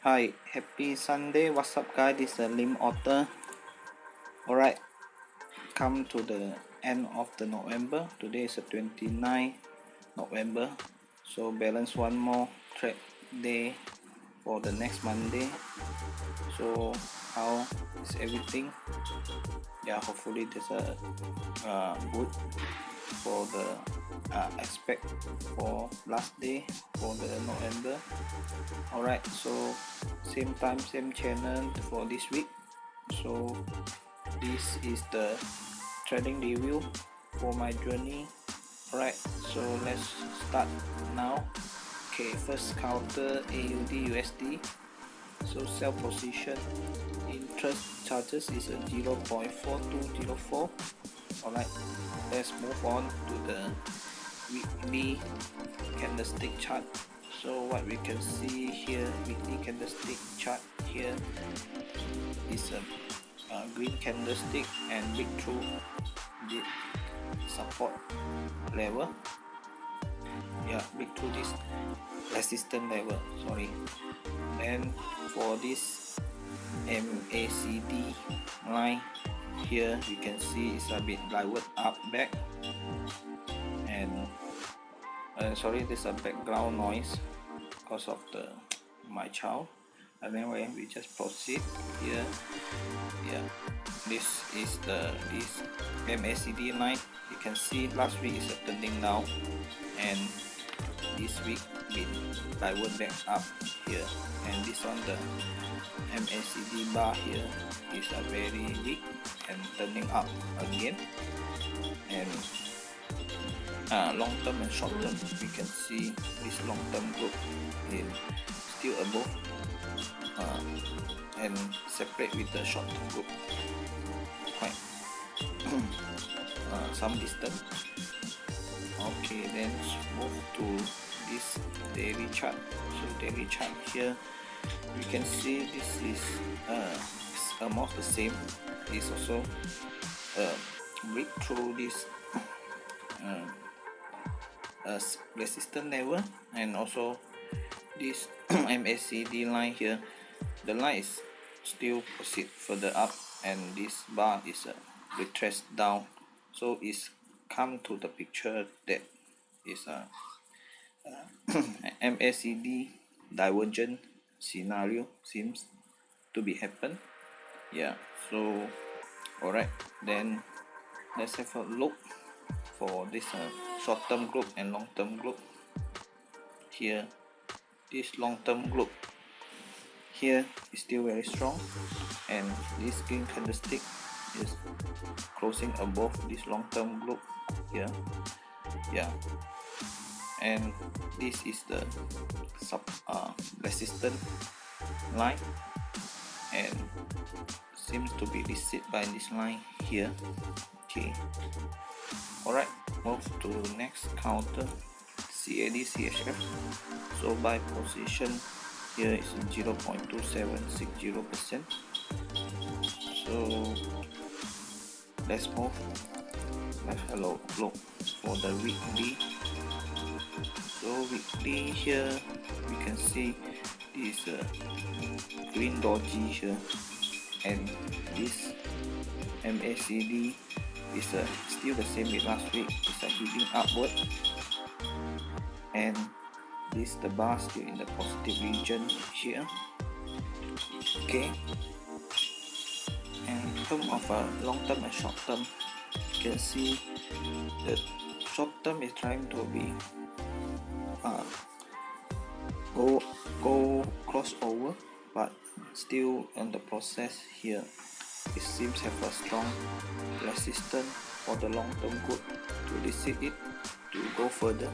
Hi, happy Sunday. What's up, guys? This is Lim Author. Alright, come to the end of the November. Today is the 29th November. So balance one more trade day for the next Monday. So how is everything? Yeah, hopefully there's a good for the expect for last day for the November. Alright, so same time, same channel for this week. So this is the trading review for my journey. Alright, so let's start now. Okay, first counter AUD USD. So sell position interest charges is a 0.4204. Alright, let's move on to the weekly candlestick chart. So what we can see here, weekly candlestick chart here is a green candlestick and break through the support level. Yeah, break through this resistance level, sorry. Then for this MACD line here, you can see it's a bit diverged up back, and sorry, there's a background noise because of my child. And anyway, we just proceed here. Yeah, this is this MACD line. You can see last week is turning down, and this week been diverged back up here. And this one, the MACD bar here is a very weak and turning up again. And long term and short term, we can see this long term group is still above and separate with the short term group quite some distance. Okay, then move to this daily chart. So daily chart here, you can see this is almost the same. It's also break through this resistance level, and also this MACD line here. The line is still proceed further up, and this bar is retraced down. So it's come to the picture that is a MACD divergent scenario seems to be happen. Yeah, so alright, then let's have a look for this short-term group and long-term group. Here, this long-term group here is still very strong, and this green candlestick is closing above this long-term group here. Yeah, and this is the resistance line, and seems to be received by this line here. Okay, alright, move to next counter CAD CHF. So buy position here is 0.2760%. so let's move, let's have a look for the weekly. So weekly here, you can see this green doji here, and this MACD is still the same with last week. It's heading upward, and this the bar still in the positive region here. Okay, and in terms of long term and short term, you can see the short term is trying to be go crossover, but still in the process here. It seems have a strong resistance for the long term group to receive it to go further.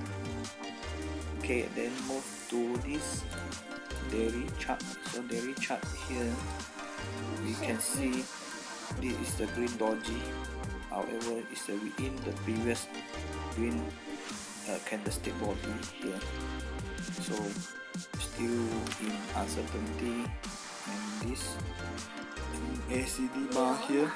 Okay, then move to this daily chart. So daily chart here, we can see this is the green doji. However, it's within the previous green candlestick body here. So still in uncertainty, and this MACD bar here,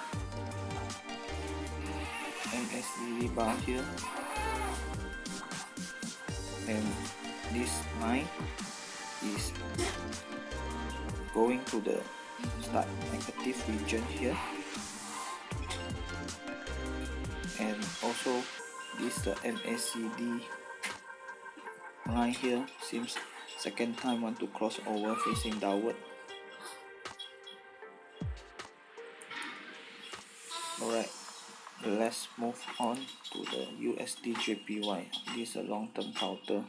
and this line is going to the start negative region here, and also this the MACD line here seems second time want to cross over facing downward. Alright, let's move on to the USD JPY. This is a long-term counter,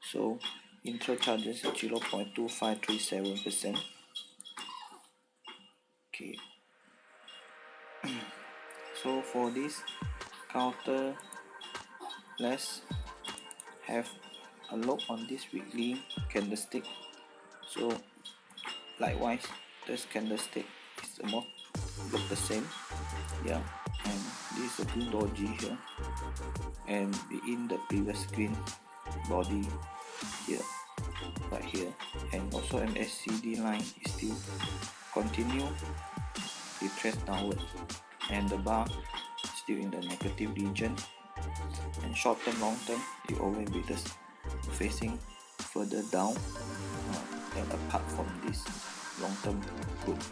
so intro charges 0.2537%. Okay, so for this counter, let's have a look on this weekly candlestick. So likewise, this candlestick is almost look the same, yeah, and this is a green doji here, and in the previous green body here, right here, and also MACD line is still continue retrace downward, and the bar still in the negative region. And short term, long term, you always be just facing further down and apart from this long term group.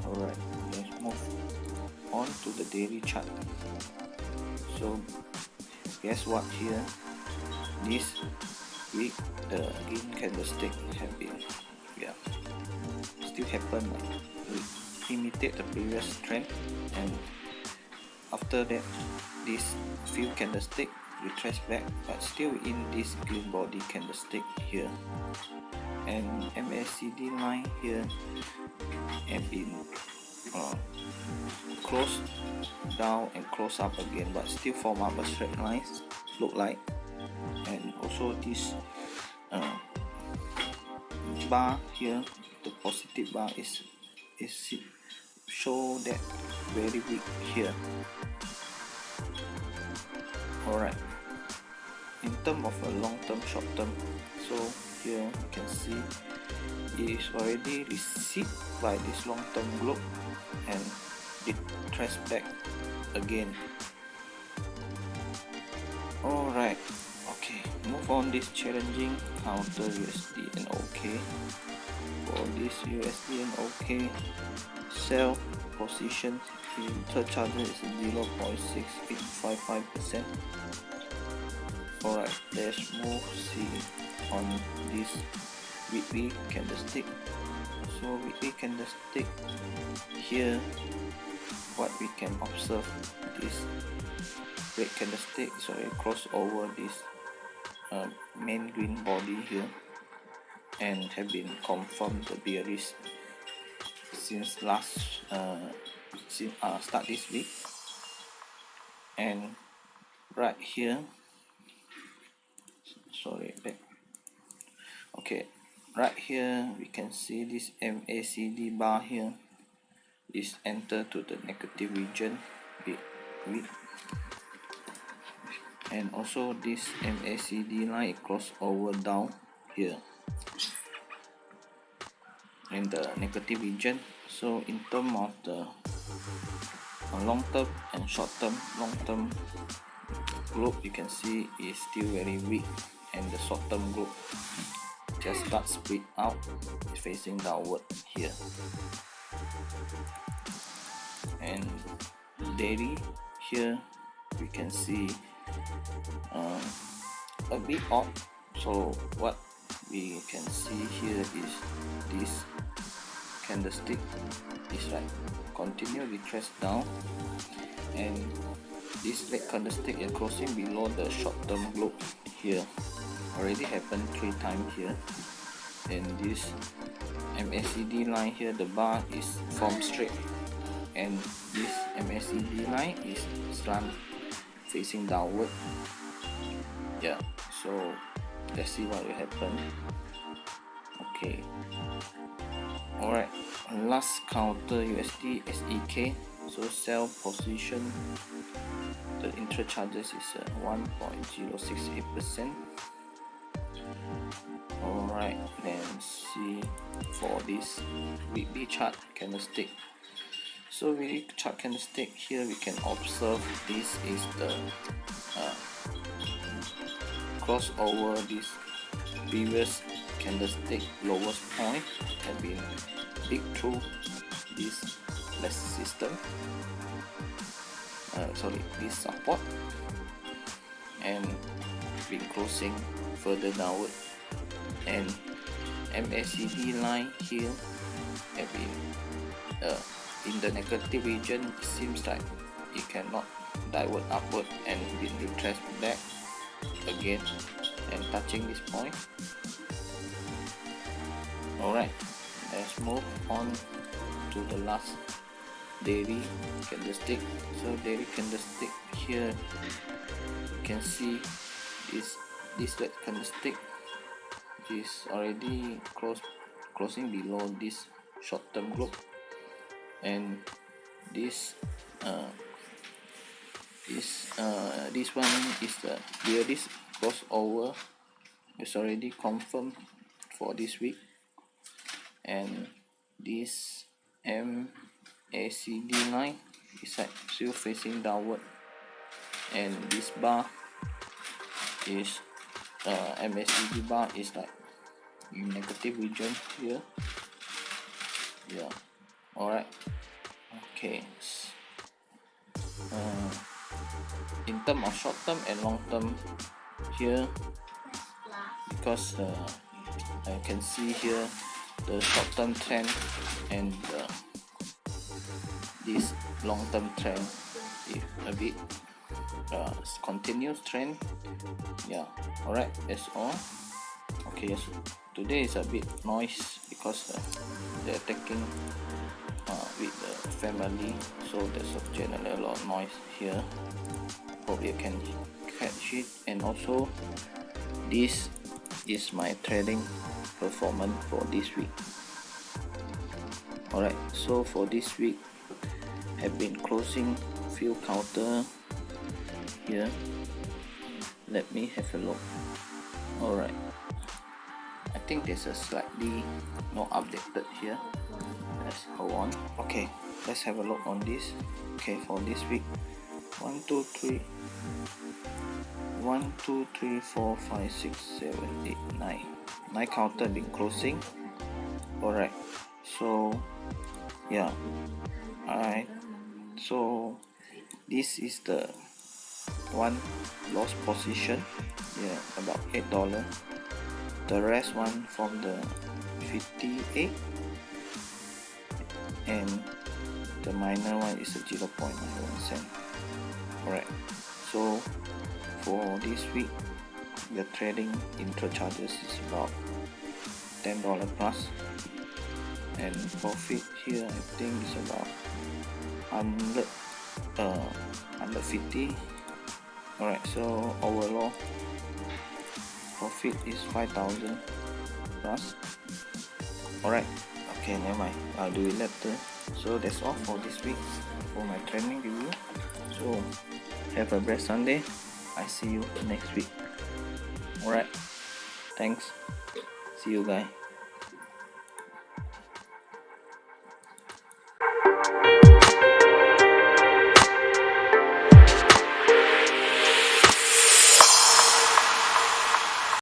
Alright, let's move on to the daily chart. So guess what, here this week the green candlestick have been, yeah, still happen, we imitate the previous trend, and after that this few candlestick retrace back, but still in this green body candlestick here, and MACD line here have been close down and close up again, but still form up a straight line look like. And also this bar here, the positive bar is show that very weak here. Alright, in terms of a long term, short term, so here you can see it is already received by this long term globe and it traced back again. Alright, okay, move on this challenging counter USD and OK. For this USD and OK, sell position in third charges is 0.6855%. Alright, let's move see on this weekly candlestick. So weekly candlestick here, what we can observe, this red candlestick is already crossed over this main green body here and have been confirmed the bearish since last start this week. And right here, sorry, back. Okay, right here we can see this MACD bar here is enter to the negative region bit weak, and also this MACD line cross over down here in the negative region. So in terms of the long term and short term, long term group you can see is still very weak, and the short term group just start split out, facing downward here. And daily here we can see a bit odd. So what we can see here is this candlestick is like continue retrace down, and this red candlestick is crossing below the short term group here, already happened 3 times here. And this MACD line here, the bar is formed straight, and this MACD line is slant facing downward. Yeah, so let's see what will happen. Okay, alright, last counter USD SEK. So sell position, the intra charges is 1.068%. Alright, then see for this weekly chart candlestick. So weekly chart candlestick here we can observe this is the cross over this previous candlestick lowest point have been big through this resistance, this support, and been closing further downward, and MACD line here have been in the negative region. It seems like it cannot divert upward and been retraced back again and touching this point. Alright, let's move on to the last daily candlestick. So daily candlestick here, you can see is this red candlestick, which is already closing below this short-term group, and this one is the bearish crossover. It's already confirmed for this week, and this MACD line is still facing downward, and this bar is MACD bar is like in negative region here. Yeah, alright. Okay, in terms of short term and long term here, because I can see here the short term trend and this long term trend is a bit continuous trend. Yeah, alright, that's all. Okay, so today is a bit noise because they're taking with the family, so there's generally a lot of noise here. Hope you can catch it. And also, this is my trading performance for this week. Alright, so for this week, I've been closing few counter here. Let me have a look. Alright, I think there's a slightly more updated here. Let's go on. Okay, let's have a look on this. Okay, for this week, 1 2 3 4 5 6 7 8 9 counter been closing. Alright, so yeah, so this is the one lost position, yeah, about $8. The rest one from the 58, and the minor one is a 0.91 cent. Alright, so for this week, the trading intra charges is about $10 plus, and profit here I think is about 150. Alright, so overall profit is 5,000 plus. Alright, okay, never mind, I'll do it later. So that's all for this week for my training review. So have a blessed Sunday. I see you next week. Alright, thanks, see you guys.